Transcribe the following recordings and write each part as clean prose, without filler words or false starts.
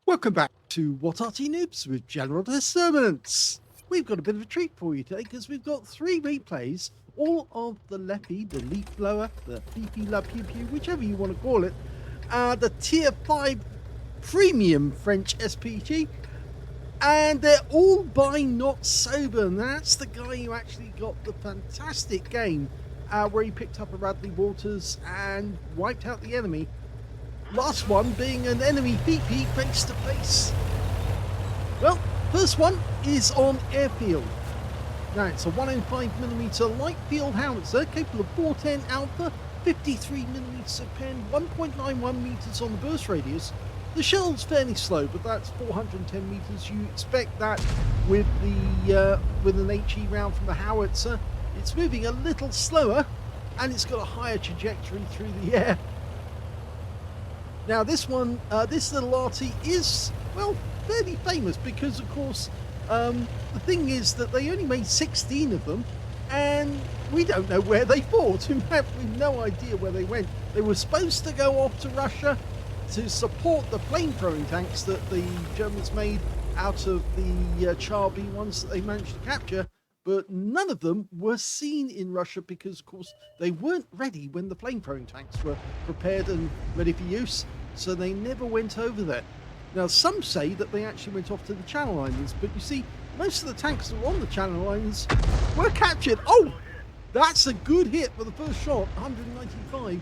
Welcome back to What Arty Noobs with General Disturbance. We've got a bit of a treat for you today because we've got 3 replays, all of the leFH, the leaf blower, the Fifi La Pew Pew, whichever you want to call it, the Tier 5 Premium French SPG, and they're all by Not Sober, and that's the guy who actually got the fantastic game where he picked up a Radley Waters and wiped out the enemy. Last one being an enemy PP face to face. Well, first one is on Airfield. Now it's a 105mm light field howitzer capable of 410 alpha, 53mm of pen, 1.91 meters on the burst radius. The shell's fairly slow, but that's 410 meters. You expect that with the with an HE round from the howitzer. It's moving a little slower, and it's got a higher trajectory through the air. Now this one, this little Arty is, well, fairly famous because, of course, the thing is that they only made 16 of them, and we don't know where they fought. In fact, we've no idea where they went. They were supposed to go off to Russia to support the flame-throwing tanks that the Germans made out of the Char B ones that they managed to capture, but none of them were seen in Russia because, of course, they weren't ready when the flame-throwing tanks were prepared and ready for use, so they never went over there. Now, some say that they actually went off to the Channel Islands, but you see, most of the tanks that were on the Channel Islands were captured. Oh, that's a good hit for the first shot, 195.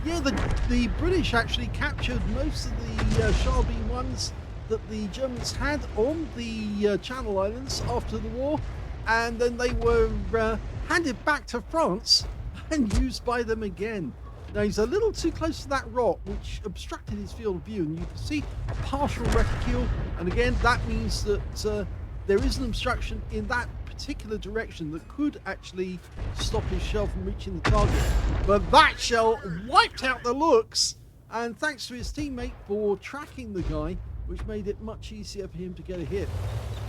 Yeah, the British actually captured most of the Char B ones that the Germans had on the Channel Islands after the war, and then they were handed back to France and used by them again. Now he's a little too close to that rock, which obstructed his field of view, and you can see a partial reticule, and again that means that there is an obstruction in that particular direction that could actually stop his shell from reaching the target. But that shell wiped out the looks, and thanks to his teammate for tracking the guy, which made it much easier for him to get a hit.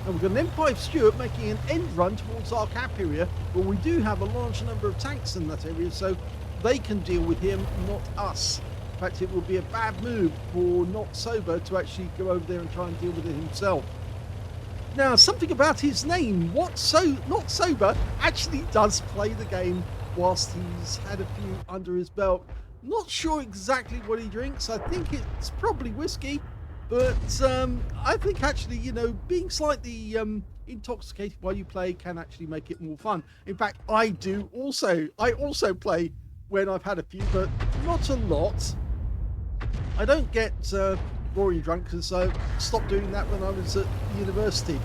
And we've got an M5 Stuart making an end run towards our cap area, but we do have a large number of tanks in that area, so they can deal with him, not us. In fact, it would be a bad move for Not Sober to actually go over there and try and deal with it himself. Now, something about his name, Not Sober, actually does play the game whilst he's had a few under his belt. Not sure exactly what he drinks. I think it's probably whiskey. But I think actually, you know, being slightly intoxicated while you play can actually make it more fun. In fact, I also play when I've had a few, but not a lot. I don't get roaring drunk because I stopped doing that when I was at university.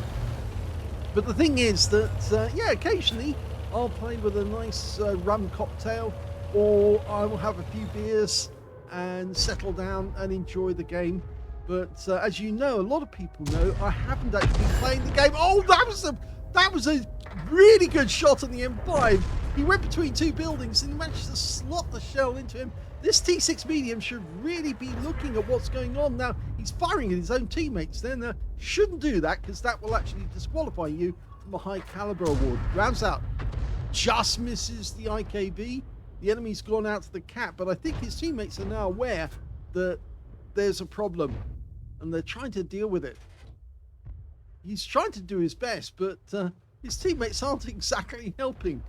But the thing is that, yeah, occasionally I'll play with a nice rum cocktail, or I will have a few beers and settle down and enjoy the game. But as you know, a lot of people know, I haven't actually been playing the game. Oh, that was a really good shot on the M5. He went between 2 buildings and he managed to slot the shell into him. This T6 medium should really be looking at what's going on. Now, he's firing at his own teammates there. Now, shouldn't do that because that will actually disqualify you from a high caliber award. Rounds out. Just misses the IKB. The enemy's gone out to the cap, but I think his teammates are now aware that there's a problem and they're trying to deal with it. He's trying to do his best, but his teammates aren't exactly helping.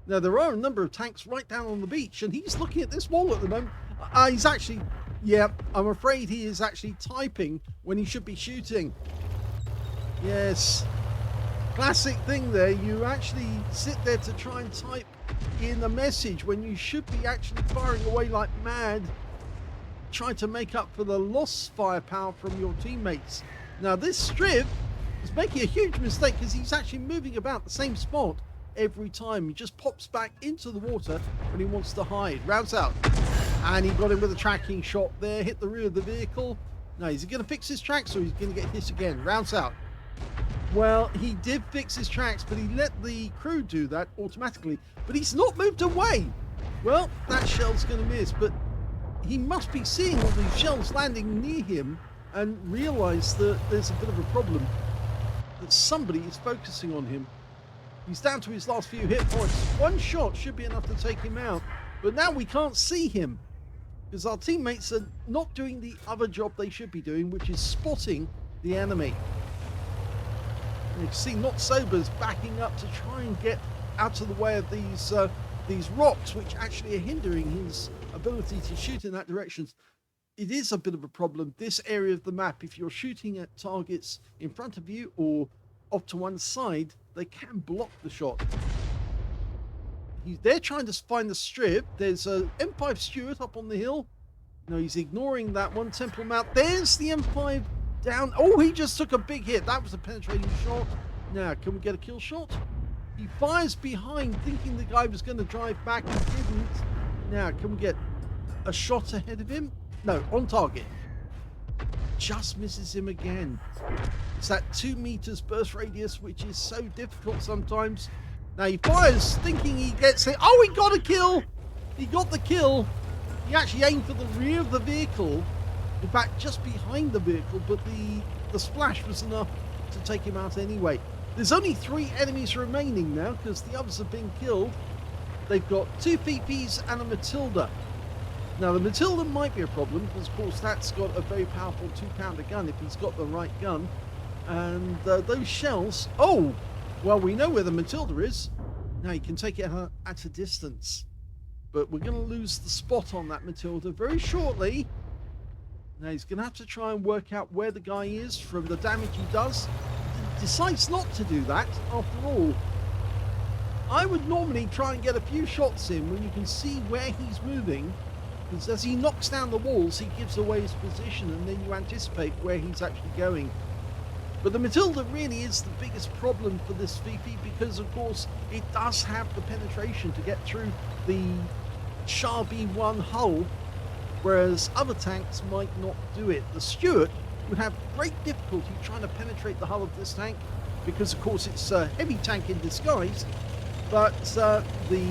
Now, there are a number of tanks right down on the beach, and he's looking at this wall at the moment. He's actually, yeah, I'm afraid he is actually typing when he should be shooting. Yes, classic thing there. You actually sit there to try and type in a message when you should be actually firing away like mad, trying to make up for the lost firepower from your teammates. Now, this strip is making a huge mistake because he's actually moving about the same spot every time. He just pops back into the water when he wants to hide. Rounds out. And he got him with a tracking shot there, hit the rear of the vehicle. Now, is he going to fix his tracks or he's going to get hit again? Rounds out. Well, he did fix his tracks, but he let the crew do that automatically. But he's not moved away. Well, that shell's going to miss, but he must be seeing all these shells landing near him and realize that there's a bit of a problem, that somebody is focusing on him. He's down to his last few hit points. One shot should be enough to take him out, but now we can't see him because our teammates are not doing the other job they should be doing, which is spotting the enemy. And you can see Not Sober's backing up to try and get out of the way of these rocks, which actually are hindering his ability to shoot in that direction. It is a bit of a problem, this area of the map. If you're shooting at targets in front of you or off to one side, they can block the shot. They're trying to find the strip. There's a M5 Stuart up on the hill. No, he's ignoring that one. Temple Mount. There's the M5 down. Oh, he just took a big hit. That was a penetrating shot. Now, can we get a kill shot? He fires behind, thinking the guy was going to drive back and didn't. Now, can we get a shot ahead of him? No, on target. Just misses him again. It's that 2 meters burst radius, which is so difficult sometimes. Now he fires, thinking he gets it. Oh, he got a kill! He got the kill. He actually aimed for the rear of the vehicle. In fact, just behind the vehicle, but the splash was enough to take him out anyway. There's only 3 enemies remaining now, because the others have been killed. They've got 2 PPs and a Matilda. Now, the Matilda might be a problem, because, of course, that's got a very powerful 2-pounder gun if he's got the right gun. And those shells... Oh! Well, we know where the Matilda is. Now, you can take it at a distance. But we're going to lose the spot on that Matilda very shortly. Now, he's going to have to try and work out where the guy is from the damage he does. He decides not to do that, after all. I would normally try and get a few shots in when you can see where he's moving. Because as he knocks down the walls, he gives away his position, and then you anticipate where he's actually going. But the Matilda really is the biggest problem for this VP, because, of course, it does have the penetration to get through the Char B1 hull, whereas other tanks might not do it. The Stuart would have great difficulty trying to penetrate the hull of this tank, because, of course, it's a heavy tank in disguise. But the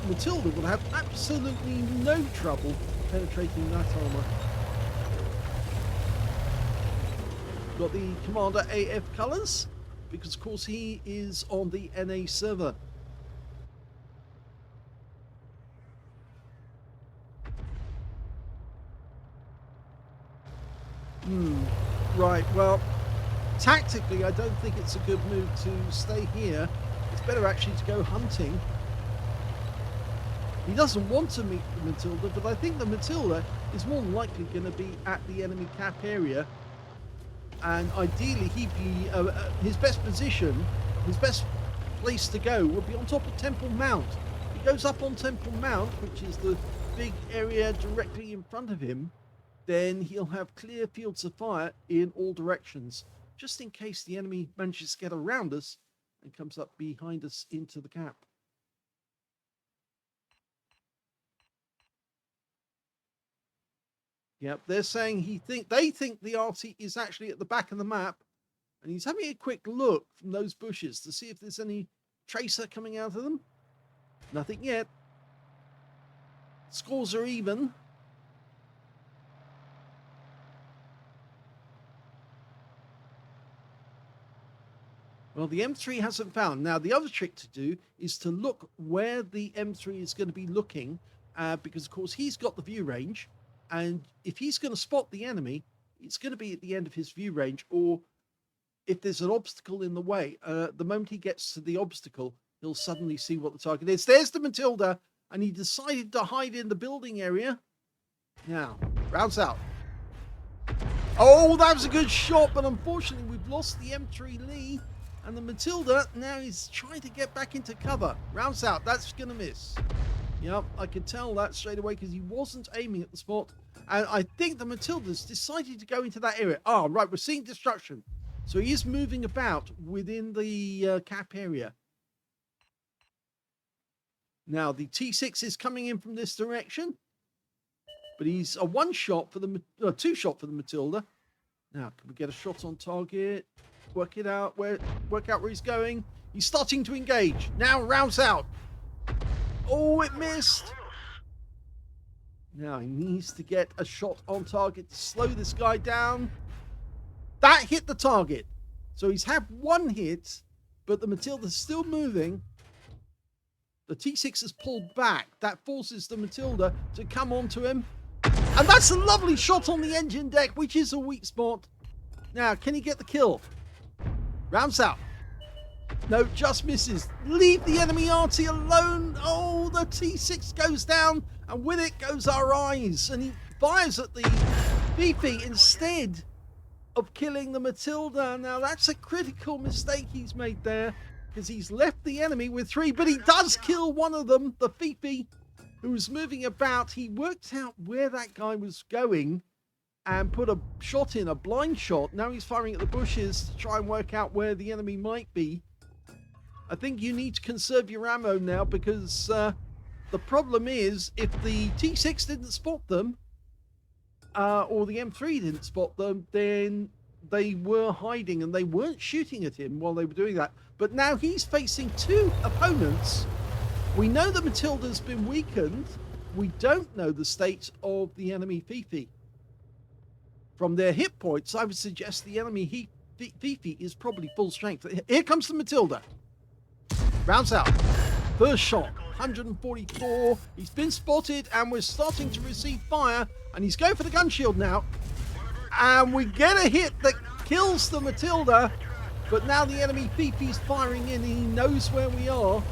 Matilda will have absolutely no trouble penetrating that armor. Got the Commander AF colours, because of course he is on the NA server. Right, well, tactically I don't think it's a good move to stay here. It's better actually to go hunting. He doesn't want to meet the Matilda, but I think the Matilda is more than likely going to be at the enemy cap area. And ideally, he'd be his best position, his best place to go would be on top of Temple Mount. He goes up on Temple Mount, which is the big area directly in front of him, then he'll have clear fields of fire in all directions, just in case the enemy manages to get around us and comes up behind us into the cap. Yep, they're saying they think the Arty is actually at the back of the map, and he's having a quick look from those bushes to see if there's any tracer coming out of them. Nothing yet. Scores are even. Well, the M3 hasn't found. Now, the other trick to do is to look where the M3 is going to be looking, because, of course, he's got the view range. And if he's going to spot the enemy, it's going to be at the end of his view range, or if there's an obstacle in the way, the moment he gets to the obstacle, he'll suddenly see what the target is. There's the Matilda, and he decided to hide in the building area. Now, rounds out. Oh, that was a good shot, but unfortunately we've lost the M3 Lee, and the Matilda now is trying to get back into cover. Rounds out, that's going to miss. Yep, I could tell that straight away because he wasn't aiming at the spot. And I think the Matilda's decided to go into that area. Ah, right, we're seeing destruction. So he is moving about within the cap area. Now, the T6 is coming in from this direction. But he's a two shot for the Matilda. Now, can we get a shot on target? work out where he's going. He's starting to engage. Now rounds out. Oh, it missed. Now he needs to get a shot on target to slow this guy down. That hit the target. So he's had one hit, but the Matilda's still moving. The T6 has pulled back. That forces the Matilda to come onto him. And that's a lovely shot on the engine deck, which is a weak spot. Now, can he get the kill? Rounds out. No, just misses. Leave the enemy Arty alone. Oh, the T6 goes down, and with it goes our eyes. And he fires at the BP instead of killing the Matilda. Now, that's a critical mistake he's made there, because he's left the enemy with 3, but he does kill one of them, the Fifi, who was moving about. He worked out where that guy was going and put a shot in, a blind shot. Now he's firing at the bushes to try and work out where the enemy might be. I think you need to conserve your ammo now, because the problem is, if the T6 didn't spot them, or the M3 didn't spot them, then they were hiding and they weren't shooting at him while they were doing that. But now he's facing 2 opponents. We know the Matilda's been weakened. We don't know the state of the enemy Fifi. From their hit points, I would suggest the enemy Fifi is probably full strength. Here comes the Matilda. Rounds out. First shot, 144. He's been spotted and we're starting to receive fire. And he's going for the gun shield now. And we get a hit that kills the Matilda. But now the enemy Fifi's firing in. He knows where we are.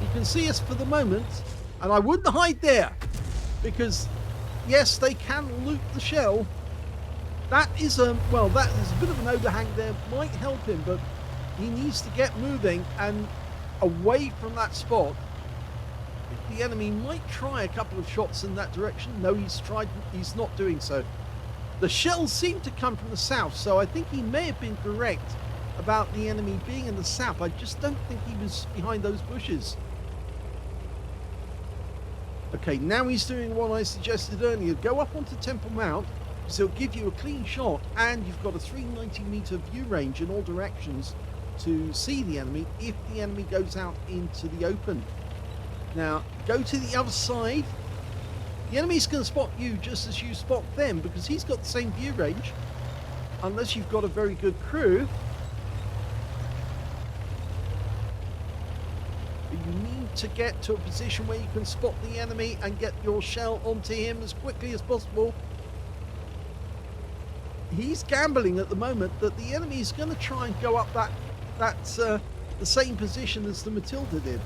He can see us for the moment. And I wouldn't hide there. Because, yes, they can loot the shell. That is a bit of an overhang there. Might help him, but he needs to get moving and away from that spot. The enemy might try a couple of shots in that direction. No, he's not doing so. The shells seem to come from the south, so I think he may have been correct about the enemy being in the south. I just don't think he was behind those bushes. Okay, now he's doing what I suggested earlier. Go up onto Temple Mount, because he'll give you a clean shot, and you've got a 390-meter view range in all directions to see the enemy if the enemy goes out into the open. Now, go to the other side. The enemy's going to spot you just as you spot them, because he's got the same view range, unless you've got a very good crew. But you need to get to a position where you can spot the enemy and get your shell onto him as quickly as possible. He's gambling at the moment that the enemy is going to try and go up the same position as the Matilda did.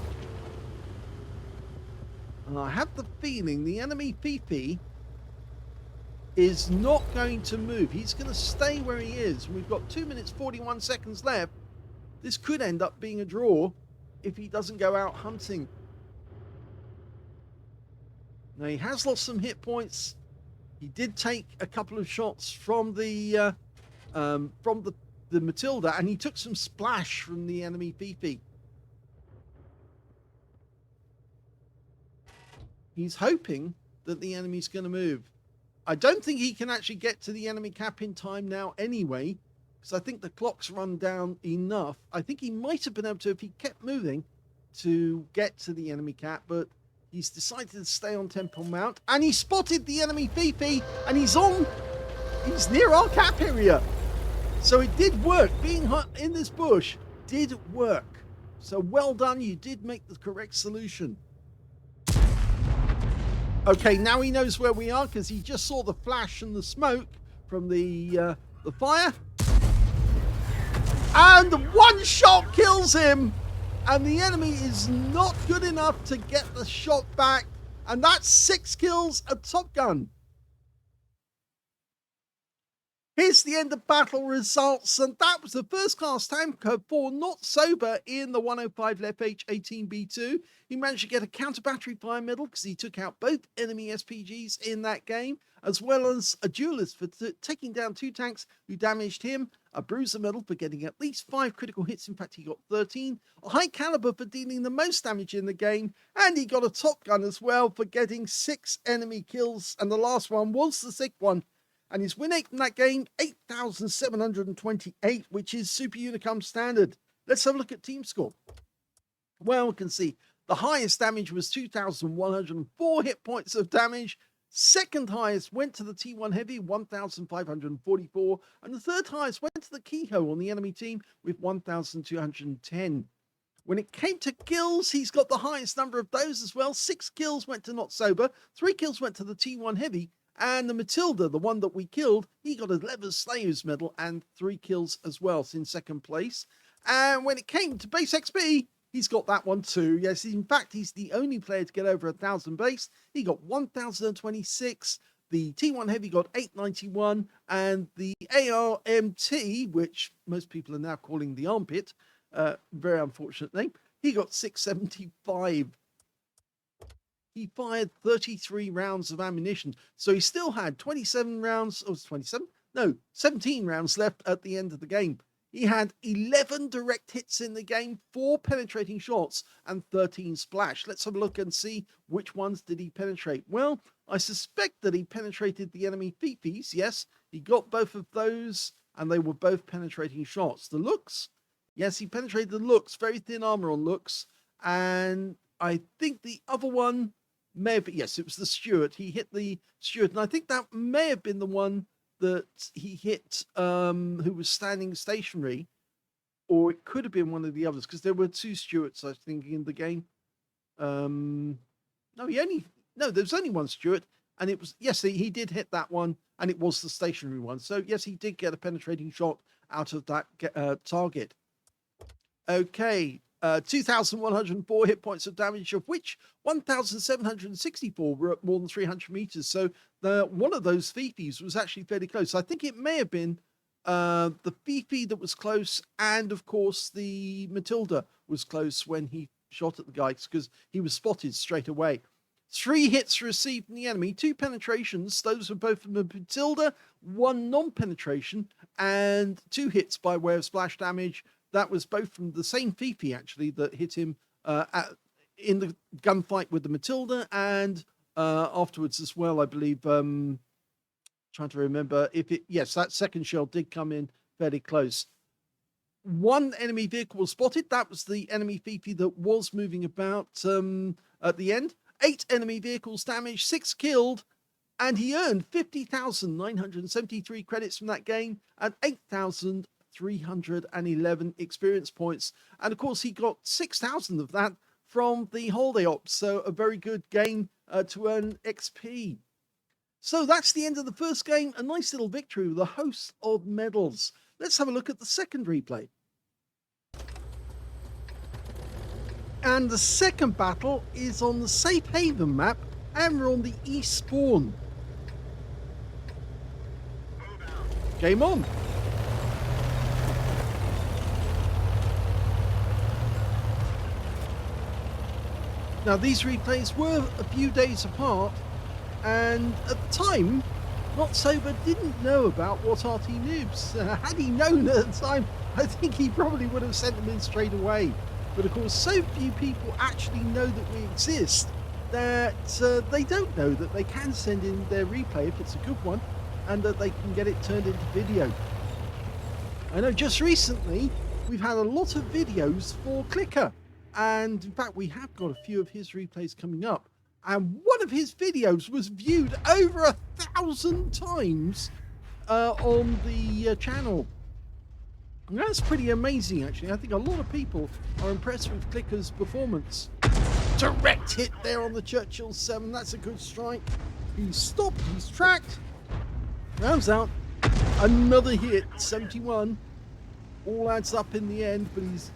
And I have the feeling the enemy Fifi is not going to move. He's going to stay where he is. We've got 2 minutes 41 seconds left. This could end up being a draw if he doesn't go out hunting. Now, he has lost some hit points. He did take a couple of shots from the Matilda, and he took some splash from the enemy Fifi. He's hoping that the enemy's going to move. I don't think he can actually get to the enemy cap in time now anyway, because I think the clock's run down enough. I think he might have been able to, if he kept moving, to get to the enemy cap, but he's decided to stay on Temple Mount, and he spotted the enemy Fifi, and he's near our cap area. So it did work. Being in this bush did work. So well done. You did make the correct solution. Okay, now he knows where we are, because he just saw the flash and the smoke from the fire. And one shot kills him. And the enemy is not good enough to get the shot back. And that's 6 kills, a Top Gun. Here's the end of battle results, and that was the first class tanker for Not Sober in the 105 leFH18B2. He managed to get a counter battery fire medal because he took out both enemy SPGs in that game, as well as a duelist for taking down 2 tanks who damaged him, a bruiser medal for getting at least 5 critical hits, in fact he got 13, a high caliber for dealing the most damage in the game, and he got a Top Gun as well for getting 6 enemy kills, and the last one was the 6th one. And his win rate in that game, 8,728, which is Super Unicum standard. Let's have a look at team score. Well, we can see the highest damage was 2,104 hit points of damage. Second highest went to the T1 Heavy, 1,544. And the third highest went to the Keyhole on the enemy team with 1,210. When it came to kills, he's got the highest number of those as well. 6 kills went to Not Sober, 3 kills went to the T1 Heavy, and the Matilda, the one that we killed, he got a Leather Slayer's medal and 3 kills as well, so in second place. And when it came to base XP, he's got that one too. Yes, in fact, he's the only player to get over 1,000 base. He got 1,026. The T1 Heavy got 891, and the ARMT, which most people are now calling the Armpit, very unfortunate name, he got 675. He fired 33 rounds of ammunition, so he still had 27 rounds, or 27? No, 17 rounds left at the end of the game. He had 11 direct hits in the game, 4 penetrating shots, and 13 splash. Let's have a look and see which ones did he penetrate. Well, I suspect that he penetrated the enemy Fifis. Yes, he got both of those, and they were both penetrating shots. The looks, yes, he penetrated the looks, very thin armor on looks, and I think the other one may have been, yes, it was the Stewart. He hit the Stewart, and I think that may have been the one that he hit, who was standing stationary, or it could have been one of the others, because there were 2 Stewarts, I think, in the game. No, there was only one Stewart, and it was, yes, he did hit that one, and it was the stationary one. So, yes, he did get a penetrating shot out of that target. Okay, 2,104 hit points of damage, of which 1,764 were at more than 300 meters. So one of those Fifis was actually fairly close. I think it may have been the Fifi that was close, and of course the Matilda was close when he shot at the guy, because he was spotted straight away. 3 hits received from the enemy, 2 penetrations. Those were both from the Matilda, 1 non-penetration, and 2 hits by way of splash damage. That was both from the same Fifi, actually, that hit him in the gunfight with the Matilda, and afterwards as well, I believe. Trying to remember if it, yes, that second shell did come in fairly close. 1 enemy vehicle was spotted. That was the enemy Fifi that was moving about at the end. 8 enemy vehicles damaged, 6 killed, and he earned 50,973 credits from that game and 8,311 experience points. And of course, he got 6,000 of that from the holiday ops. So a very good game to earn XP. So that's the end of the first game. A nice little victory with a host of medals. Let's have a look at the second replay. And the second battle is on the Safe Haven map, and we're on the East Spawn. Game on. Now, these replays were a few days apart, and at the time, Not Sober didn't know about what Arty Noobs. Had he known at the time, I think he probably would have sent them in straight away. But of course, so few people actually know that we exist that they don't know that they can send in their replay if it's a good one, and that they can get it turned into video. I know just recently we've had a lot of videos for Clicker, and in fact we have got a few of his replays coming up, and one of his videos was viewed over 1,000 times on the channel. And that's pretty amazing, actually. I think a lot of people are impressed with Clicker's performance. Direct hit there on the Churchill 7. That's a good strike. He's stopped. He's tracked. Rounds out. Another hit. 71. All adds up in the end, but he's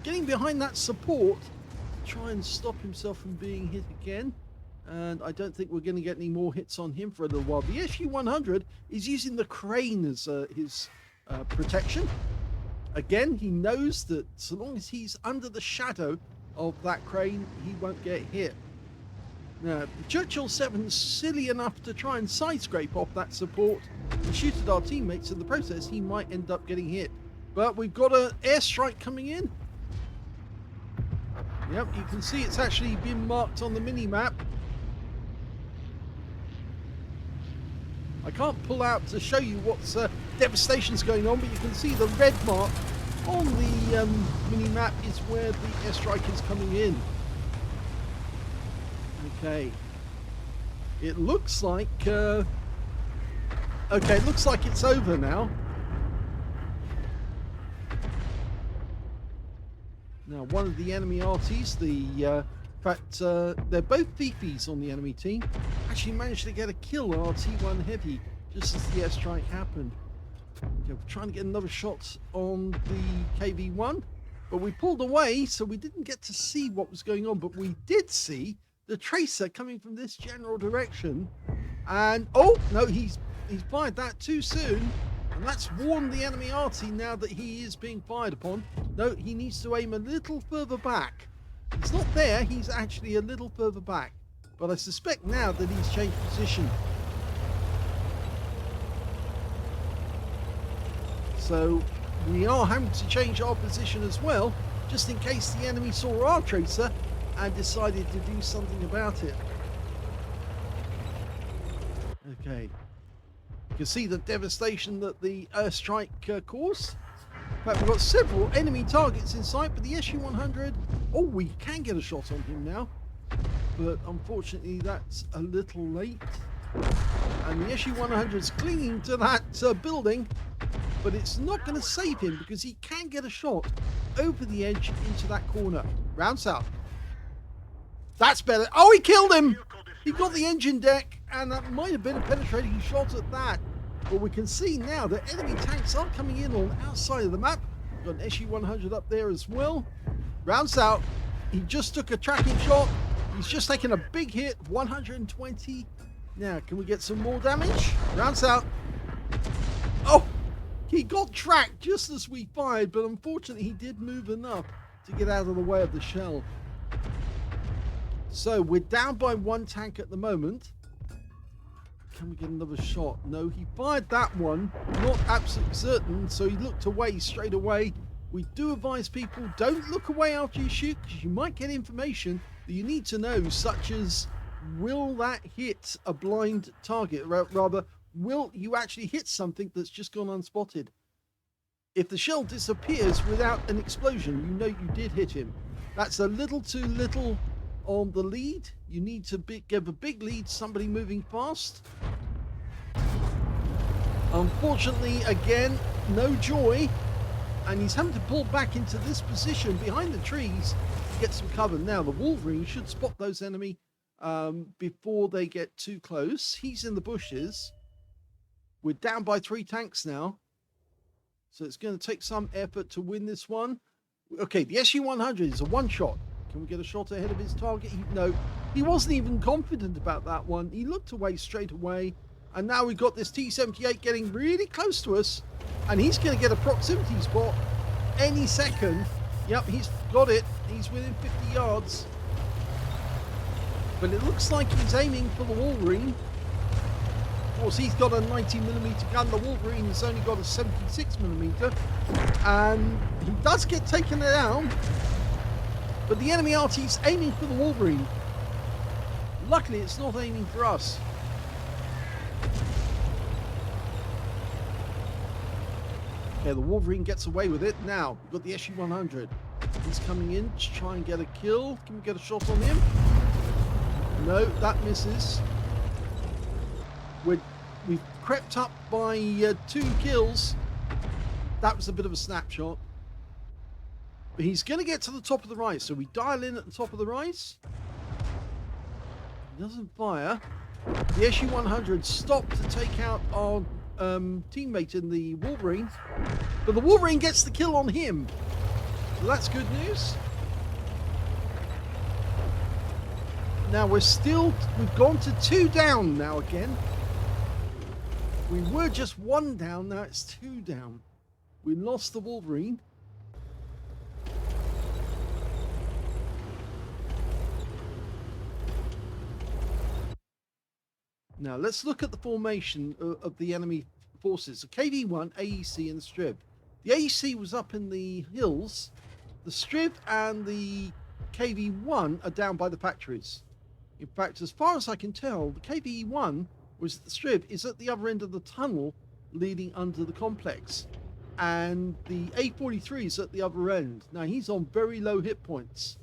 getting behind that support to try and stop himself from being hit again. And I don't think we're going to get any more hits on him for a little while. The SU-100 is using the crane as his protection. Again, he knows that so long as he's under the shadow of that crane, he won't get hit. Now, the Churchill 7's silly enough to try and side scrape off that support and shoot at our teammates. In the process, he might end up getting hit. But we've got an airstrike coming in. Yep, you can see it's actually been marked on the mini-map. I can't pull out to show you what's devastation's going on, but you can see the red mark on the mini-map is where the airstrike is coming in. Okay. It looks like... okay, it looks like it's over now. Now, one of the enemy Arties, in fact, they're both Fifis on the enemy team, actually managed to get a kill on RT1 Heavy just as the airstrike happened. Okay, we're trying to get another shot on the KV-1, but we pulled away, so we didn't get to see what was going on, but we did see the tracer coming from this general direction. And, oh, no, he's fired that too soon. And that's warned the enemy Arty now that he is being fired upon. No, he needs to aim a little further back. He's not there, he's actually a little further back. But I suspect now that he's changed position. So we are having to change our position as well, just in case the enemy saw our tracer and decided to do something about it. Okay. You can see the devastation that the airstrike caused. In fact, we've got several enemy targets in sight, but the SU-100... Oh, we can get a shot on him now. But unfortunately, that's a little late. And the SU-100 is clinging to that building, but it's not going to save him because he can get a shot over the edge into that corner. Round south. That's better. Oh, he killed him! He got the engine deck, and that might have been a penetrating shot at that. But we can see now that enemy tanks are coming in on the outside of the map. We've got an SU-100 up there as well. Rounds out. He just took a tracking shot. He's just taken a big hit, 120. Now, can we get some more damage? Rounds out. Oh, he got tracked just as we fired, but unfortunately he did move enough to get out of the way of the shell. So we're down by one tank at the moment. Can we get another shot? No, he fired that one. Not absolutely certain, so he looked away straight away. We do advise people, don't look away after you shoot, because you might get information that you need to know, such as, will that hit a blind target? Rather, will you actually hit something that's just gone unspotted? If the shell disappears without an explosion, you know you did hit him. That's a little too little on the lead. You need to give a big lead, somebody moving fast. Unfortunately, again, no joy, and he's having to pull back into this position behind the trees to get some cover. Now the Wolverine should spot those enemy before they get too close. He's in the bushes. We're down by 3 tanks now, so it's going to take some effort to win this one. Okay, the SU-100 is a one shot. Can we get a shot ahead of his target? No, he wasn't even confident about that one. He looked away straight away. And now we've got this T-78 getting really close to us. And he's going to get a proximity spot any second. Yep, he's got it. He's within 50 yards. But it looks like he's aiming for the Wolverine. Of course, he's got a 90mm gun. The Wolverine has only got a 76mm. And he does get taken down. But the enemy Arty's aiming for the Wolverine. Luckily, it's not aiming for us. Okay, the Wolverine gets away with it. Now, we've got the SU-100. He's coming in to try and get a kill. Can we get a shot on him? No, that misses. We've crept up by 2 kills. That was a bit of a snapshot. But he's going to get to the top of the rise, so we dial in at the top of the rise. He doesn't fire. The SU-100 stopped to take out our teammate in the Wolverine, but the Wolverine gets the kill on him. So that's good news. Now we've gone to 2 down now again. We were just 1 down, now it's 2 down. We lost the Wolverine. Now, let's look at the formation of the enemy forces. The KV-1, AEC, and the Strib. The AEC was up in the hills. The Strib and the KV-1 are down by the factories. In fact, as far as I can tell, the KV-1 was the strip is at the other end of the tunnel leading under the complex. And the A43 is at the other end. Now, he's on very low hit points.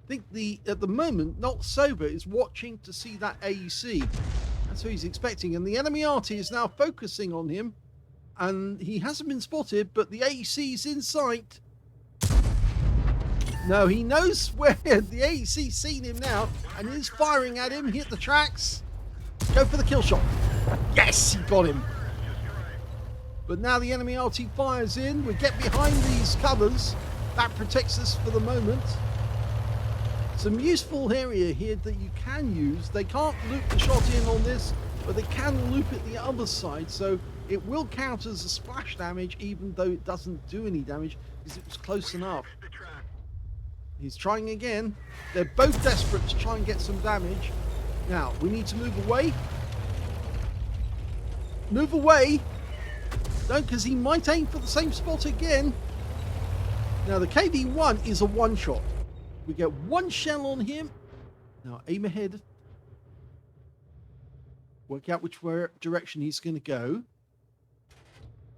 I think at the moment, Not Sober is watching to see that AEC. That's what he's expecting. And the enemy Arty is now focusing on him. And he hasn't been spotted, but the AEC is in sight. No, he knows where the AEC's seen him now and is firing at him. Hit the tracks. Go for the kill shot. Yes, he got him. But now the enemy Arty fires in. We get behind these covers. That protects us for the moment. Some useful area here that you can use. They can't loop the shot in on this, but they can loop it the other side. So it will count as a splash damage, even though it doesn't do any damage because it was close enough. He's trying again. They're both desperate to try and get some damage. Now, we need to move away. Move away. No, because he might aim for the same spot again. Now, the KV-1 is a one-shot. We get one shell on him. Now, aim ahead. Work out which direction he's going to go.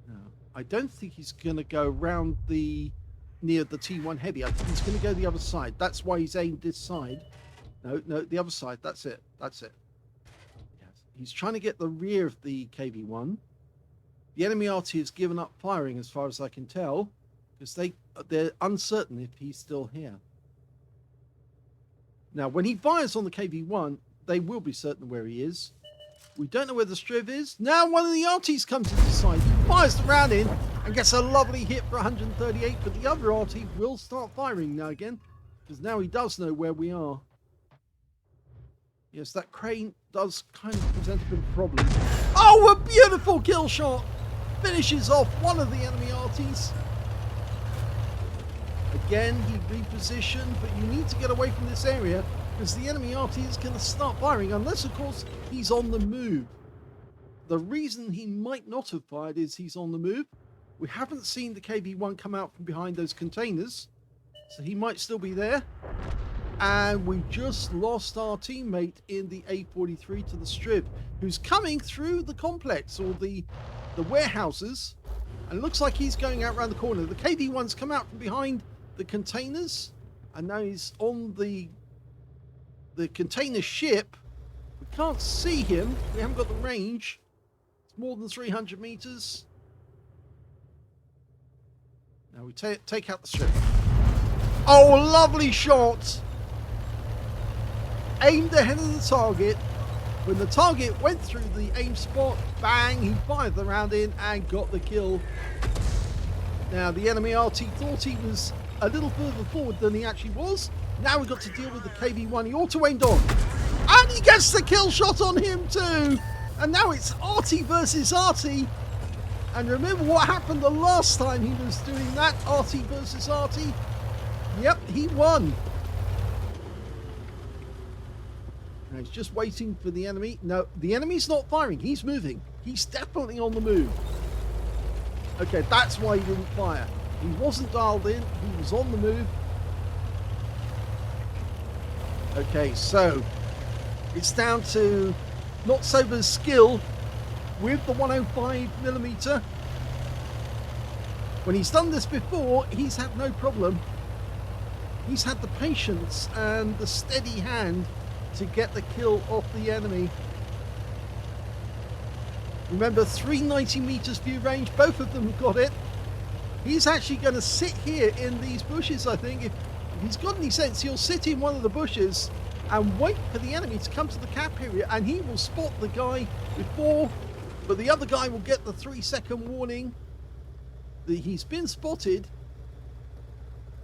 Now, I don't think he's going to go around near the T1 heavy. I think he's going to go the other side. That's why he's aimed this side. No, the other side. That's it. That's it. Yes. He's trying to get the rear of the KV-1. The enemy Arty has given up firing as far as I can tell, because they're uncertain if he's still here. Now, when he fires on the KV-1, they will be certain where he is. We don't know where the Striv is. Now one of the Artys comes to the side. He fires the round in and gets a lovely hit for 138, but the other Arty will start firing now again, because now he does know where we are. Yes, that crane does kind of present a bit of a problem. Oh, a beautiful kill shot! Finishes off one of the enemy Artys. Again, he repositioned, but you need to get away from this area because the enemy Arty is going to start firing, unless, of course, he's on the move. The reason he might not have fired is he's on the move. We haven't seen the KV-1 come out from behind those containers, so he might still be there. And we just lost our teammate in the A43 to the Strib, who's coming through the complex, or the warehouses, and it looks like he's going out around the corner. The KV-1's come out from behind the containers, and now he's on the container ship. We can't see him. We haven't got the range. It's more than 300 meters. Now we take out the strip. Oh, lovely shot! Aimed ahead of the target. When the target went through the aim spot, bang, he fired the round in and got the kill. Now, the enemy RT thought he was a little further forward than he actually was. Now we've got to deal with the KV-1 he auto-aimed on. And he gets the kill shot on him too. And now it's Arty versus Arty. And remember what happened the last time he was doing that, Arty versus Arty? Yep, he won. Now he's just waiting for the enemy. No, the enemy's not firing. He's moving. He's definitely on the move. Okay, that's why he didn't fire. He wasn't dialed in. He was on the move. Okay, so it's down to Not Sober's skill with the 105mm. When he's done this before, he's had no problem. He's had the patience and the steady hand to get the kill off the enemy. Remember, 390 meters view range, both of them have got it. He's actually going to sit here in these bushes, I think. If he's got any sense, he'll sit in one of the bushes and wait for the enemy to come to the cap area, and he will spot the guy before, but the other guy will get the 3-second warning that he's been spotted.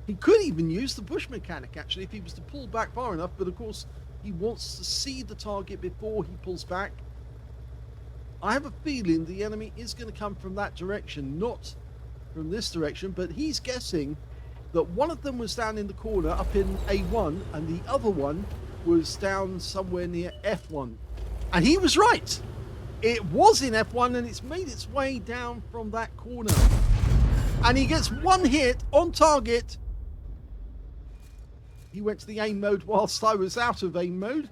He could even use the bush mechanic, actually, if he was to pull back far enough, but of course he wants to see the target before he pulls back. I have a feeling the enemy is going to come from that direction, not from this direction, but he's guessing that one of them was down in the corner up in A1 and the other one was down somewhere near F1. And he was right. It was in F1 and it's made its way down from that corner. And he gets one hit on target. He went to the aim mode whilst I was out of aim mode.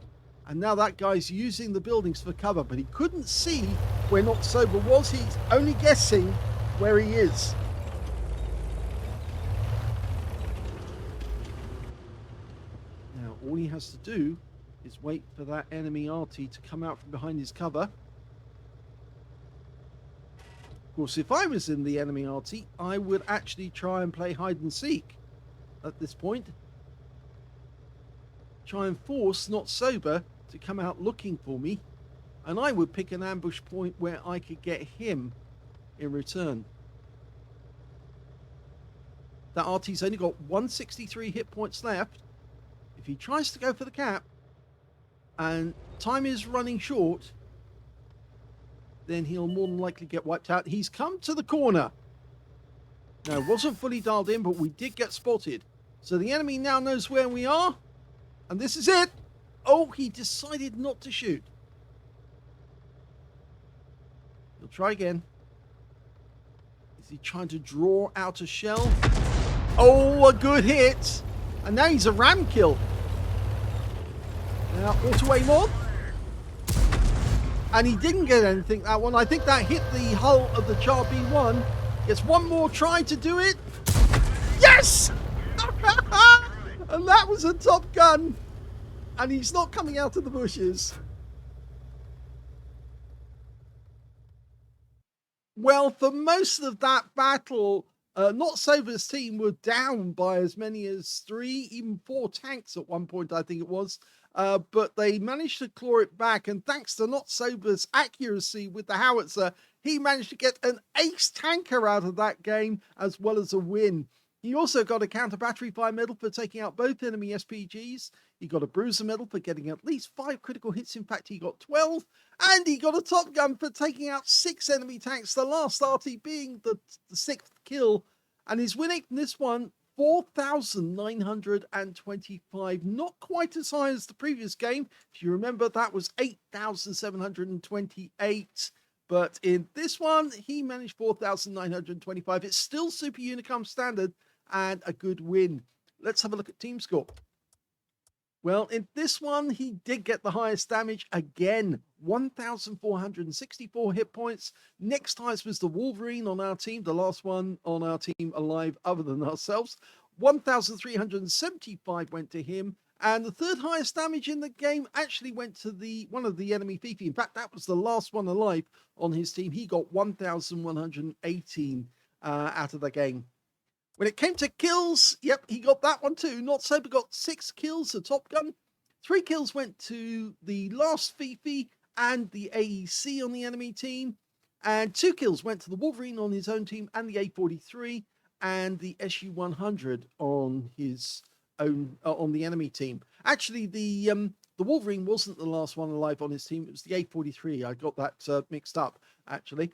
And now that guy's using the buildings for cover, but he couldn't see where Not Sober was. He's only guessing where he is. Now, all he has to do is wait for that enemy Arty to come out from behind his cover. Of course, if I was in the enemy Arty, I would actually try and play hide and seek at this point. Try and force Not Sober to come out looking for me, and I would pick an ambush point where I could get him in return. That Arty's only got 163 hit points left. If he tries to go for the cap and time is running short, then he'll more than likely get wiped out. He's come to the corner. Now, it wasn't fully dialed in, but we did get spotted. So the enemy now knows where we are. And this is it. Oh, he decided not to shoot. He'll try again. Is he trying to draw out a shell? Oh, a good hit. And now he's a ram kill. Now, auto aim on. And he didn't get anything, that one. I think that hit the hull of the Char B1. Gets one more try to do it. Yes! And that was a Top Gun. And he's not coming out of the bushes. Well, for most of that battle, Not Sober's team were down by as many as 3, even 4 tanks at one point, I think it was. But they managed to claw it back, and thanks to Not Sober's accuracy with the howitzer, he managed to get an ace tanker out of that game, as well as a win. He also got a counter battery fire medal for taking out both enemy SPGs. He got a bruiser medal for getting at least 5 critical hits. In fact, he got 12. And he got a Top Gun for taking out 6 enemy tanks, the last Arty being the 6th kill. And his win rate from this one, 4,925. Not quite as high as the previous game. If you remember, that was 8,728. But in this one, he managed 4,925. It's still Super Unicum standard and a good win. Let's have a look at team score. Well, in this one, he did get the highest damage again, 1,464 hit points. Next highest was the Wolverine on our team, the last one on our team alive other than ourselves. 1,375 went to him. And the third highest damage in the game actually went to one of the enemy Fifi. In fact, that was the last one alive on his team. He got 1,118 out of the game. When it came to kills, yep, he got that one too. Not Sober got 6 kills, a Top Gun. 3 kills went to the last Fifi and the AEC on the enemy team. And 2 kills went to the Wolverine on his own team and the A43 and the SU-100 on his own, on the enemy team. Actually, the Wolverine wasn't the last one alive on his team. It was the A43. I got that mixed up, actually.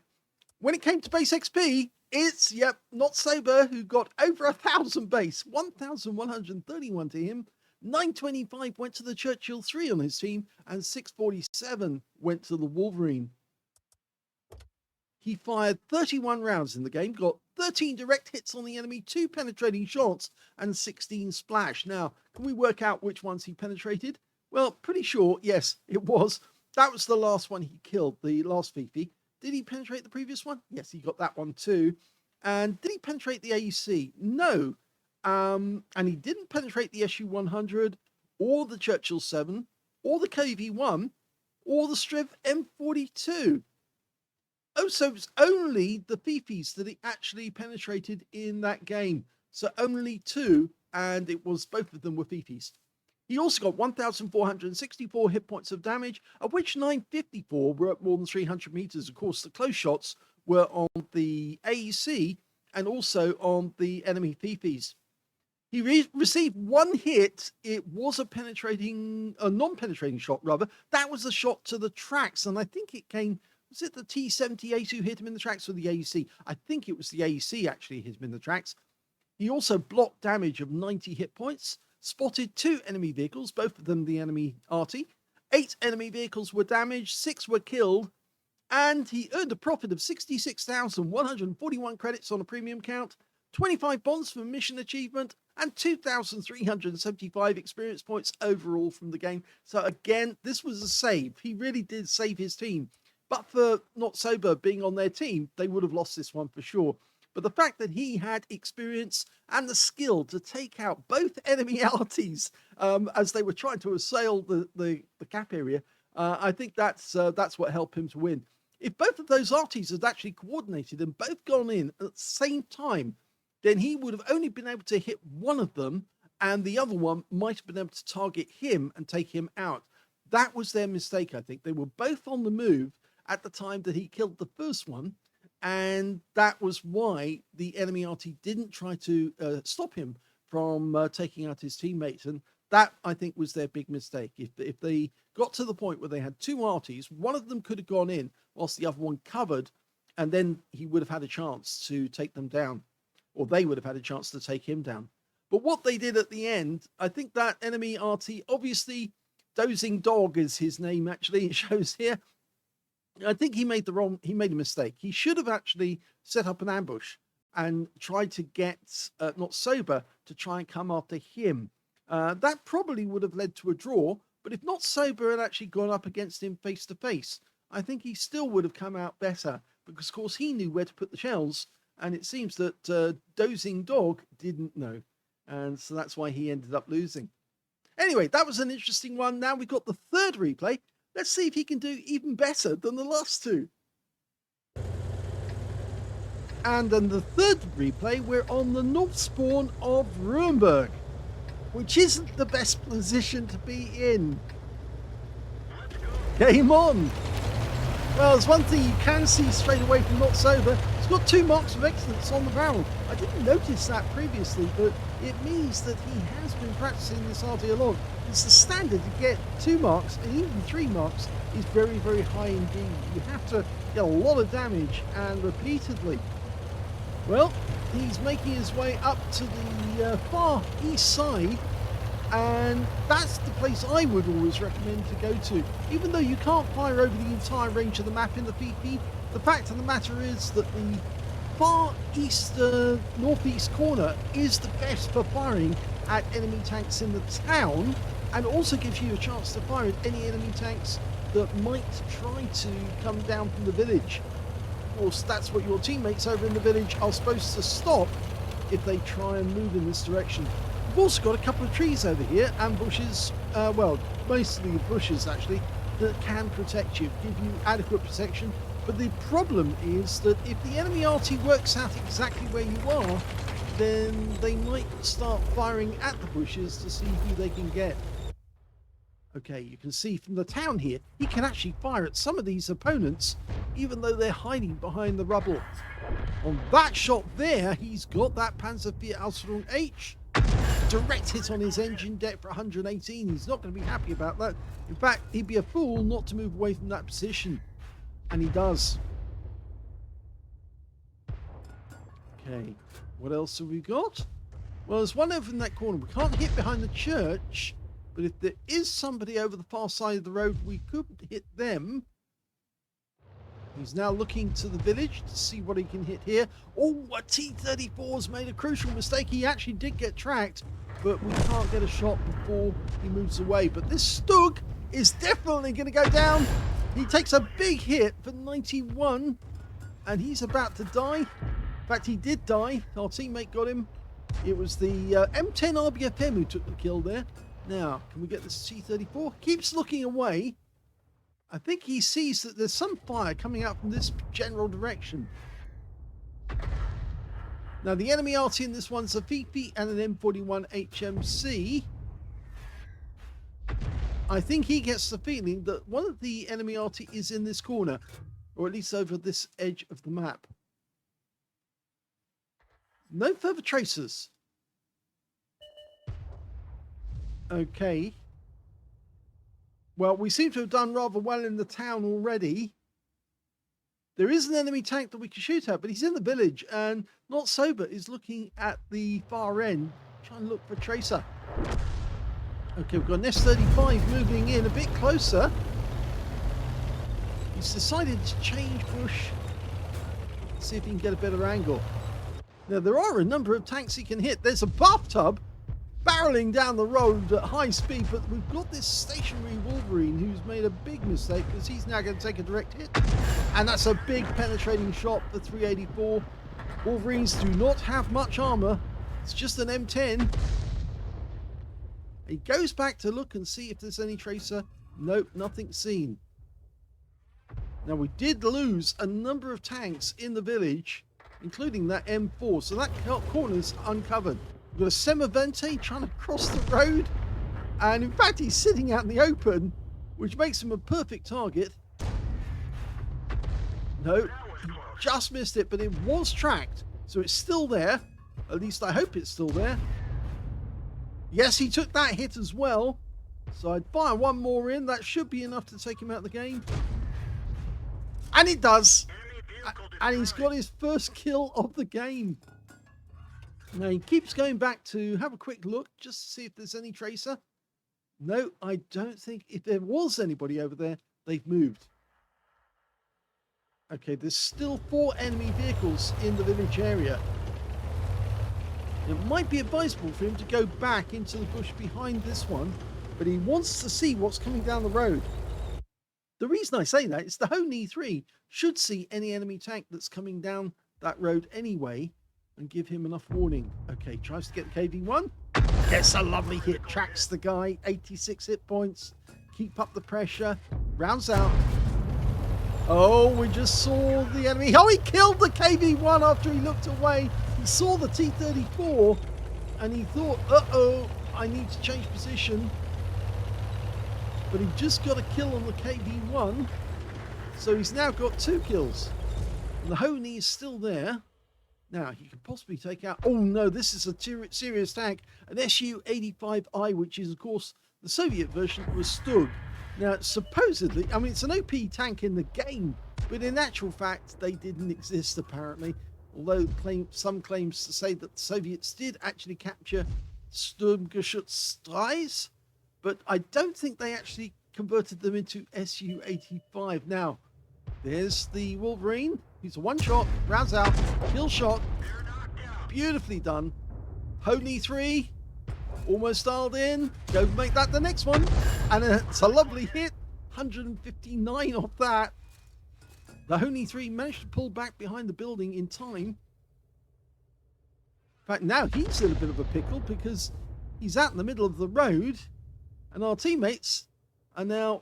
When it came to base XP, it's, yep, Not Sober, who got over 1,000 base. 1,131 to him. 925 went to the Churchill 3 on his team, and 647 went to the Wolverine. He fired 31 rounds in the game, got 13 direct hits on the enemy, 2 penetrating shots, and 16 splash. Now, can we work out which ones he penetrated? Well, pretty sure, yes, it was. That was the last one he killed, the last Fifi. Did he penetrate the previous one? Yes, he got that one too. And did he penetrate the AEC? No. And he didn't penetrate the SU-100, or the Churchill 7, or the KV-1, or the Striv M42. Oh, so it's only the Fifis that he actually penetrated in that game. So only 2, and it was both of them were Fifis. He also got 1,464 hit points of damage, of which 954 were at more than 300 meters. Of course, the close shots were on the AEC and also on the enemy Fifis. He received 1 hit. It was a non-penetrating shot, rather. That was a shot to the tracks, and I think it came... Was it the T-78 who hit him in the tracks or the AEC? I think it was the AEC actually hit him in the tracks. He also blocked damage of 90 hit points, spotted 2 enemy vehicles, both of them the enemy Arty. 8 enemy vehicles were damaged, 6 were killed, and he earned a profit of 66,141 credits on a premium count, 25 bonds for mission achievement, and 2,375 experience points overall from the game. So again, this was a save. He really did save his team. But for Not Sober being on their team, they would have lost this one for sure. But the fact that he had experience and the skill to take out both enemy Arties as they were trying to assail the cap area, I think that's what helped him to win. If both of those Arties had actually coordinated and both gone in at the same time, then he would have only been able to hit one of them, and the other one might have been able to target him and take him out. That was their mistake, I think. They were both on the move at the time that he killed the first one, and that was why the enemy Arty didn't try to stop him from taking out his teammates. And that, I think, was their big mistake. If they got to the point where they had two Arties, one of them could have gone in whilst the other one covered, and then he would have had a chance to take them down, or they would have had a chance to take him down. But what they did at the end, I think that enemy Arty, obviously, Dozing Dog is his name, actually, it shows here. I think he made a mistake. He should have actually set up an ambush and tried to get Not Sober to try and come after him. That probably would have led to a draw, but if Not Sober had actually gone up against him face to face, I think he still would have come out better, because of course he knew where to put the shells, and it seems that Dozing Dog didn't know, and so that's why he ended up losing. Anyway, that was an interesting one. Now we've got the third replay. Let's see if he can do even better than the last two. And then the third replay, we're on the north spawn of Ruinberg, which isn't the best position to be in. Game on! Well, there's one thing you can see straight away from Not Sober. It's got 2 marks of excellence on the barrel. I didn't notice that previously, but it means that he has been practicing this Arty a lot. It's the standard to get 2 marks, and even 3 marks is very, very high indeed. You have to get a lot of damage, and repeatedly. Well, he's making his way up to the far east side, and that's the place I would always recommend to go to. Even though you can't fire over the entire range of the map in the PP, the fact of the matter is that the far east northeast corner is the best for firing at enemy tanks in the town, and also gives you a chance to fire at any enemy tanks that might try to come down from the village. Of course, that's what your teammates over in the village are supposed to stop if they try and move in this direction. We've also got a couple of trees over here and bushes, well, mostly bushes actually, that can protect you, give you adequate protection. But the problem is that if the enemy Arty works out exactly where you are, then they might start firing at the bushes to see who they can get. Okay, you can see from the town here, he can actually fire at some of these opponents, even though they're hiding behind the rubble. On that shot there, he's got that Panzerfaust H. Direct hit on his engine deck for 118. He's not going to be happy about that. In fact, he'd be a fool not to move away from that position. And he does. Okay, what else have we got? Well, there's one over in that corner. We can't hit behind the church, but if there is somebody over the far side of the road, we could hit them. He's now looking to the village to see what he can hit here. Oh, a T-34's made a crucial mistake. He actually did get tracked, but we can't get a shot before he moves away. But this Stug is definitely going to go down. He takes a big hit for 91, and he's about to die. In fact, he did die. Our teammate got him. It was the M10 RBFM who took the kill there. Now, can we get this T-34? Keeps looking away. I think he sees that there's some fire coming out from this general direction. Now, the enemy Arty in this one's a Fifi and an M41 HMC. I think he gets the feeling that one of the enemy Arty is in this corner, or at least over this edge of the map. No further tracers. Okay. Well, we seem to have done rather well in the town already. There is an enemy tank that we can shoot at, but he's in the village, and Not Sober is looking at the far end, trying to look for a tracer. Okay, we've got an S-35 moving in a bit closer. He's decided to change bush. Let's see if he can get a better angle. Now, there are a number of tanks he can hit. There's a bathtub barreling down the road at high speed, but we've got this stationary Wolverine who's made a big mistake because he's now going to take a direct hit. And that's a big penetrating shot for 384. Wolverines do not have much armor. It's just an M10. He goes back to look and see if there's any tracer. Nope, nothing seen. Now, we did lose a number of tanks in the village, including that M4, so that corner's uncovered. We've got a Semavente trying to cross the road, and in fact he's sitting out in the open, which makes him a perfect target. No, he just missed it, but it was tracked, so it's still there. At least I hope it's still there. Yes, he took that hit as well, so I'd fire one more in. That should be enough to take him out of the game. And it does. And he's got his first kill of the game. Now he keeps going back to have a quick look just to see if there's any tracer. No, I don't think if there was anybody over there, they've moved. Okay, there's still 4 enemy vehicles in the village area. It might be advisable for him to go back into the bush behind this one, but he wants to see what's coming down the road. The reason I say that is the Haven E3 should see any enemy tank that's coming down that road anyway and give him enough warning. Okay, tries to get the KV-1. Gets a lovely hit, tracks the guy, 86 hit points. Keep up the pressure, rounds out. Oh, we just saw the enemy. Oh, he killed the KV-1 after he looked away. He saw the T-34 and he thought, uh-oh, I need to change position. But he just got a kill on the KV-1, so he's now got 2 kills. And the Honey is still there. Now, he could possibly take out... Oh, no, this is a serious tank. An Su-85I, which is, of course, the Soviet version was Stug. Now, supposedly... I mean, it's an OP tank in the game, but in actual fact, they didn't exist, apparently. Although some claims to say that the Soviets did actually capture Sturmgeschützes, but I don't think they actually converted them into Su-85. Now, there's the Wolverine. He's a one-shot, rounds out, kill shot. Beautifully done. Honey 3, almost dialed in. Go make that the next one. And it's a lovely hit. 159 off that. The Honey 3 managed to pull back behind the building in time. In fact, now he's in a bit of a pickle because he's out in the middle of the road. And our teammates are now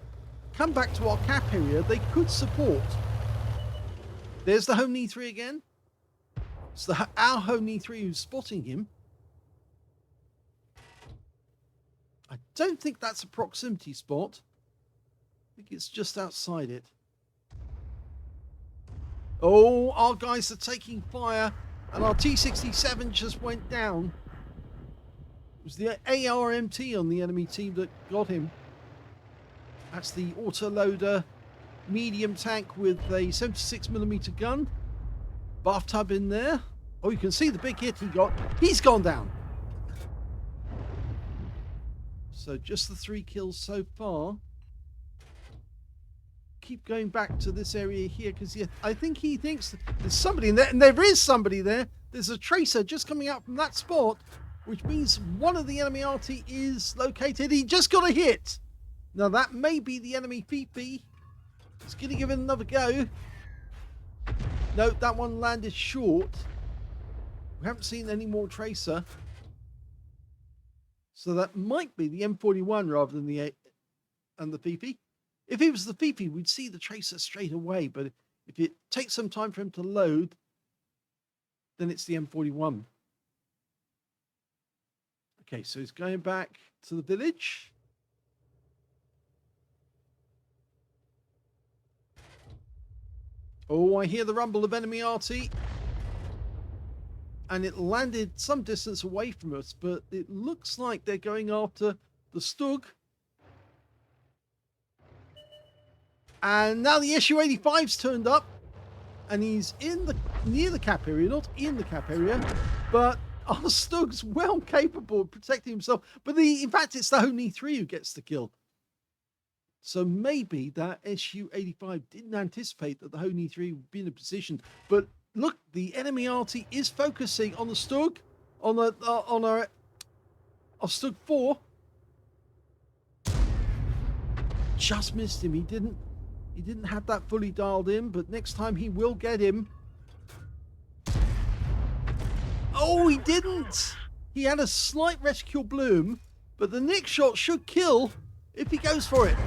come back to our cap area. They could support. There's the Honey 3 again. It's our Honey 3 who's spotting him. I don't think that's a proximity spot. I think it's just outside it. Oh, our guys are taking fire. And our T-67 just went down. It was the ARMT on the enemy team that got him. That's the autoloader medium tank with a 76mm gun. Bathtub in there. Oh, you can see the big hit he got. He's gone down. So just the 3 kills so far. Keep going back to this area here because I think he thinks there's somebody in there, and there is somebody there. There's a tracer just coming out from that spot, which means one of the enemy Arty is located. He just got a hit. Now that may be the enemy Fifi. He's going to give it another go. No, that one landed short. We haven't seen any more tracer. So that might be the M41 rather than the Fifi. If it was the Fifi, we'd see the tracer straight away. But if it takes some time for him to load, then it's the M41. Okay, so he's going back to the village. Oh, I hear the rumble of enemy Arty. And it landed some distance away from us, but it looks like they're going after the Stug. And now the Su-85's turned up. And he's near the cap area, not in the cap area. But our Stug's well capable of protecting himself. But in fact, it's the Honey 3 who gets the kill. So maybe that Su-85 didn't anticipate that the Honey 3 would be in a position. But look, the enemy Arty is focusing on the Stug, on our I've stood 4. Just missed him. He didn't have that fully dialed in, but next time he will get him. Oh, he didn't. He had a slight rescue bloom, but the next shot should kill if he goes for it.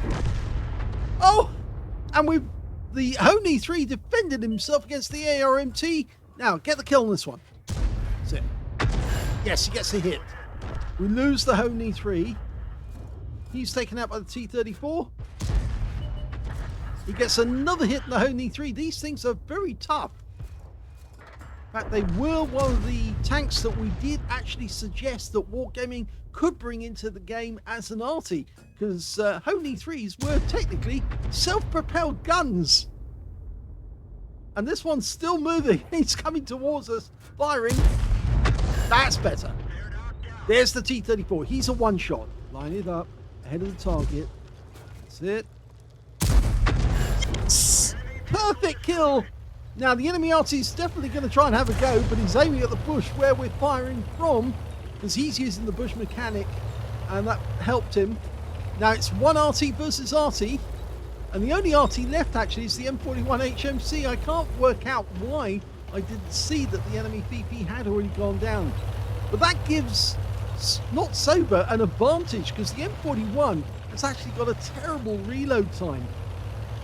Oh, and the Honey 3 defended himself against the ARMT. Now, get the kill on this one. That's it. Yes, he gets the hit. We lose the Honey 3. He's taken out by the T-34. He gets another hit in the Honey 3. These things are very tough. In fact, they were one of the tanks that we did actually suggest that Wargaming could bring into the game as an Arty, because Honey 3s were technically self-propelled guns. And this one's still moving. He's coming towards us, firing. That's better. There's the T-34. He's a one-shot. Line it up, ahead of the target. That's it. Yes! Perfect kill. Now, the enemy Arty is definitely going to try and have a go, but he's aiming at the bush where we're firing from, because he's using the bush mechanic, and that helped him. Now, it's one Arty versus Arty, and the only Arty left, actually, is the M41 HMC. I can't work out why I didn't see that the enemy VP had already gone down. But that gives, not Sober, an advantage, because the M41 has actually got a terrible reload time.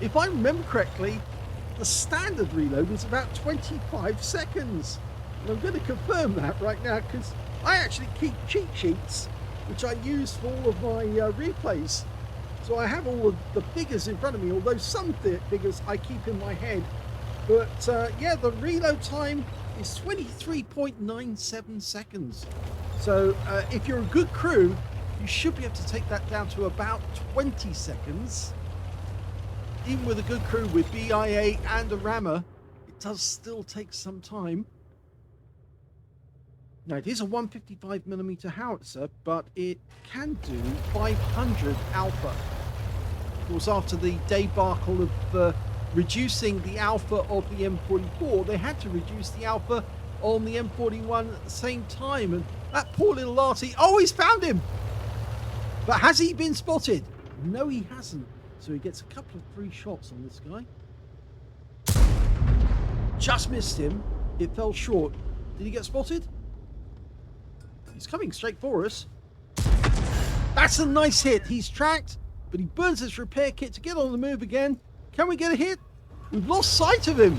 If I remember correctly, the standard reload was about 25 seconds. And I'm going to confirm that right now, because I actually keep cheat sheets, which I use for all of my replays. So I have all of the figures in front of me, although some figures I keep in my head. But yeah, the reload time is 23.97 seconds. So if you're a good crew, you should be able to take that down to about 20 seconds. Even with a good crew with BIA and a rammer, it does still take some time. Now, it is a 155mm howitzer, but it can do 500 alpha. Of course, after the debacle of reducing the alpha of the M44, they had to reduce the alpha on the M41 at the same time. And that poor little Arty, oh, he's found him! But has he been spotted? No, he hasn't. So he gets a couple of free shots on this guy. Just missed him. It fell short. Did he get spotted? He's coming straight for us. That's a nice hit. He's tracked, but he burns his repair kit to get on the move again. Can we get a hit? We've lost sight of him.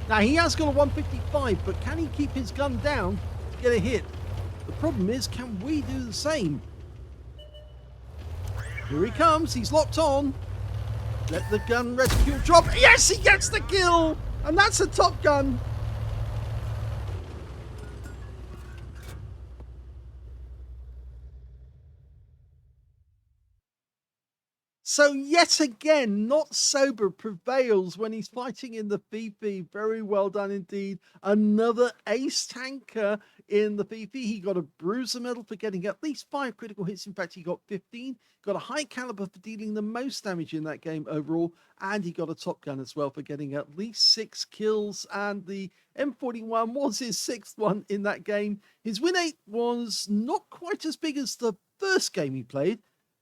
Now, he has got a 155, but can he keep his gun down to get a hit? The problem is, can we do the same? Here he comes. He's locked on. Let the gun rescue drop. Yes, he gets the kill. And that's a Top Gun. So yet again, not Sober prevails when he's fighting in the VP. Very well done indeed. Another ace tanker in the VP. He got a bruiser medal for getting at least 5 critical hits. In fact, he got 15. Got a high caliber for dealing the most damage in that game overall. And he got a Top Gun as well for getting at least 6 kills. And the M41 was his 6th one in that game. His win rate was not quite as big as the first game he played.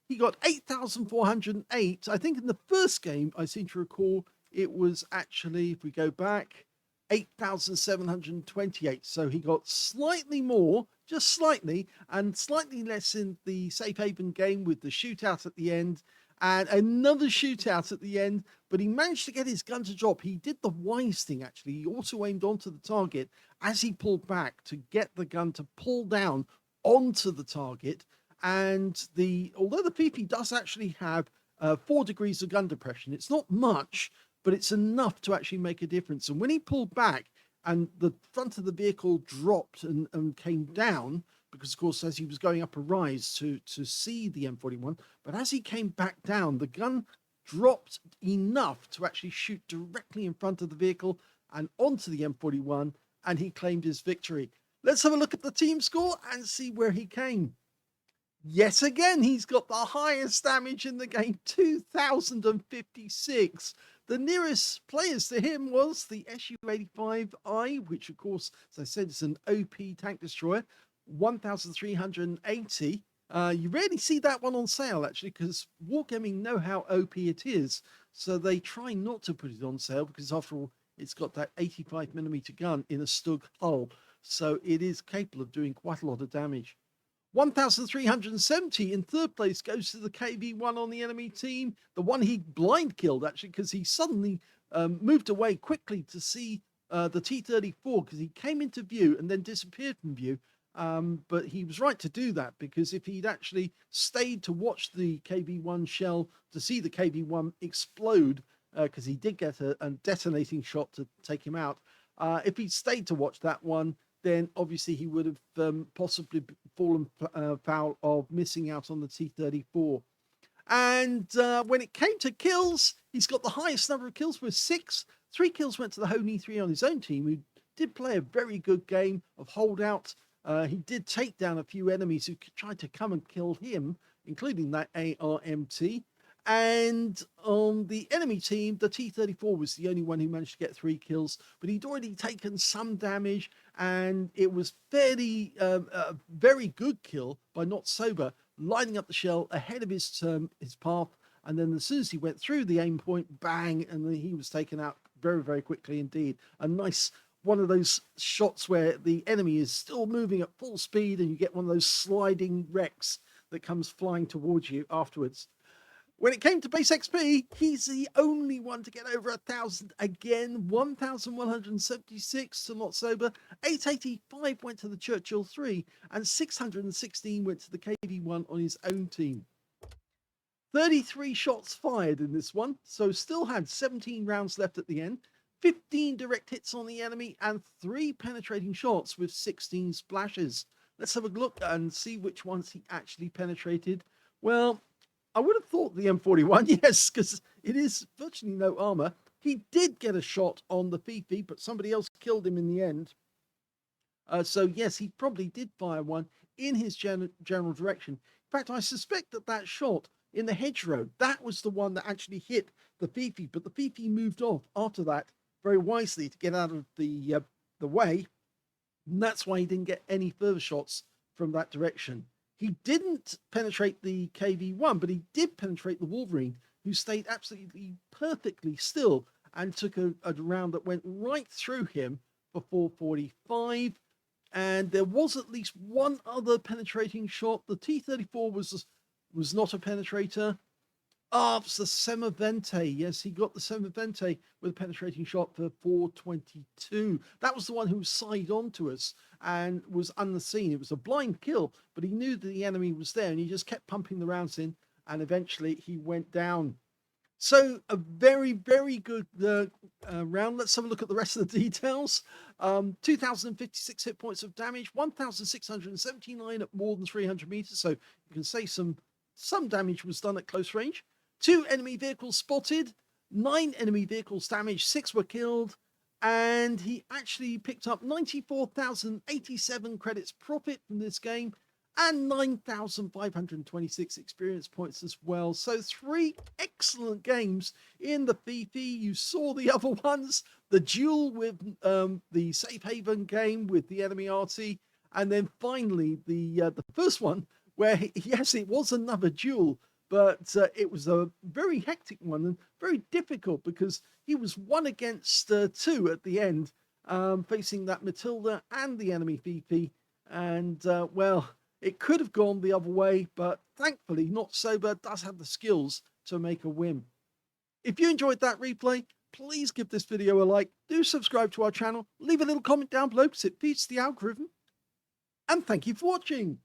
He got 8,408. I think in the first game, I seem to recall, it was actually, if we go back, 8,728. So he got slightly more, just slightly, and slightly less in the Safe Haven game with the shootout at the end, and another shootout at the end, but he managed to get his gun to drop. He did the wise thing, actually. He also aimed onto the target as he pulled back to get the gun to pull down onto the target. And although the PP does actually have 4 degrees of gun depression, it's not much, but it's enough to actually make a difference. And when he pulled back and the front of the vehicle dropped and came down, because of course, as he was going up a rise to see the M41, but as he came back down, the gun dropped enough to actually shoot directly in front of the vehicle and onto the M41, and he claimed his victory. Let's have a look at the team score and see where he came. Yet again, he's got the highest damage in the game, 2,056. The nearest players to him was the Su-85I, which of course, as I said, is an OP tank destroyer. 1,380. You rarely see that one on sale, actually, because Wargaming know how OP it is. So they try not to put it on sale because, after all, it's got that 85mm gun in a Stug hull. So it is capable of doing quite a lot of damage. 1,370 in third place goes to the KV-1 on the enemy team. The one he blind killed, actually, because he suddenly moved away quickly to see the T-34, because he came into view and then disappeared from view. But he was right to do that, because if he'd actually stayed to watch the KV-1 shell, to see the KV-1 explode, because he did get a detonating shot to take him out, if he'd stayed to watch that one, then obviously he would have possibly fallen foul of missing out on the T-34. And when it came to kills, he's got the highest number of kills with 6. 3 kills went to the Honey 3 on his own team, who did play a very good game of holdout. He did take down a few enemies who tried to come and kill him, including that ARMT. And on the enemy team, the T-34 was the only one who managed to get 3 kills, but he'd already taken some damage, and it was fairly a very good kill by Not Sober, lining up the shell ahead of his path, and then as soon as he went through the aim point, bang, and then he was taken out very, very quickly indeed. A nice one of those shots where the enemy is still moving at full speed, and you get one of those sliding wrecks that comes flying towards you afterwards. When it came to base XP, he's the only one to get over 1,000 again. 1,176 to Not Sober, 885 went to the Churchill 3, and 616 went to the KV-1 on his own team. 33 shots fired in this one, so still had 17 rounds left at the end. 15 direct hits on the enemy, and 3 penetrating shots with 16 splashes. Let's have a look and see which ones he actually penetrated. Well, I would have thought the M41, yes, because it is virtually no armor. He did get a shot on the Fifi, but somebody else killed him in the end. So yes, he probably did fire one in his general direction. In fact, I suspect that that shot in the hedgerow, that was the one that actually hit the Fifi, but the Fifi moved off after that very wisely to get out of the way, and that's why he didn't get any further shots from that direction. He didn't penetrate the KV-1, but he did penetrate the Wolverine, who stayed absolutely perfectly still and took a round that went right through him for 445. And there was at least one other penetrating shot. The T-34 was not a penetrator. It's the Semavente. Yes, he got the Semavente with a penetrating shot for 422. That was the one who side on to us and was unseen. It was a blind kill, but he knew that the enemy was there, and he just kept pumping the rounds in, and eventually he went down. So a very, very good round. Let's have a look at the rest of the details. 2,056 hit points of damage, 1,679 at more than 300 meters. So you can say some damage was done at close range. 2 enemy vehicles spotted, 9 enemy vehicles damaged, 6 were killed, and he actually picked up 94,087 credits profit from this game, and 9,526 experience points as well. So 3 excellent games in the Fifi. You saw the other ones, the duel with the Safe Haven game with the enemy Arty, and then finally the first one where, yes, it was another duel, but it was a very hectic one and very difficult because he was 1 against 2 at the end, facing that Matilda and the enemy Fifi. And, well, it could have gone the other way, but thankfully Not Sober does have the skills to make a win. If you enjoyed that replay, please give this video a like, do subscribe to our channel, leave a little comment down below because it feeds the algorithm, and thank you for watching.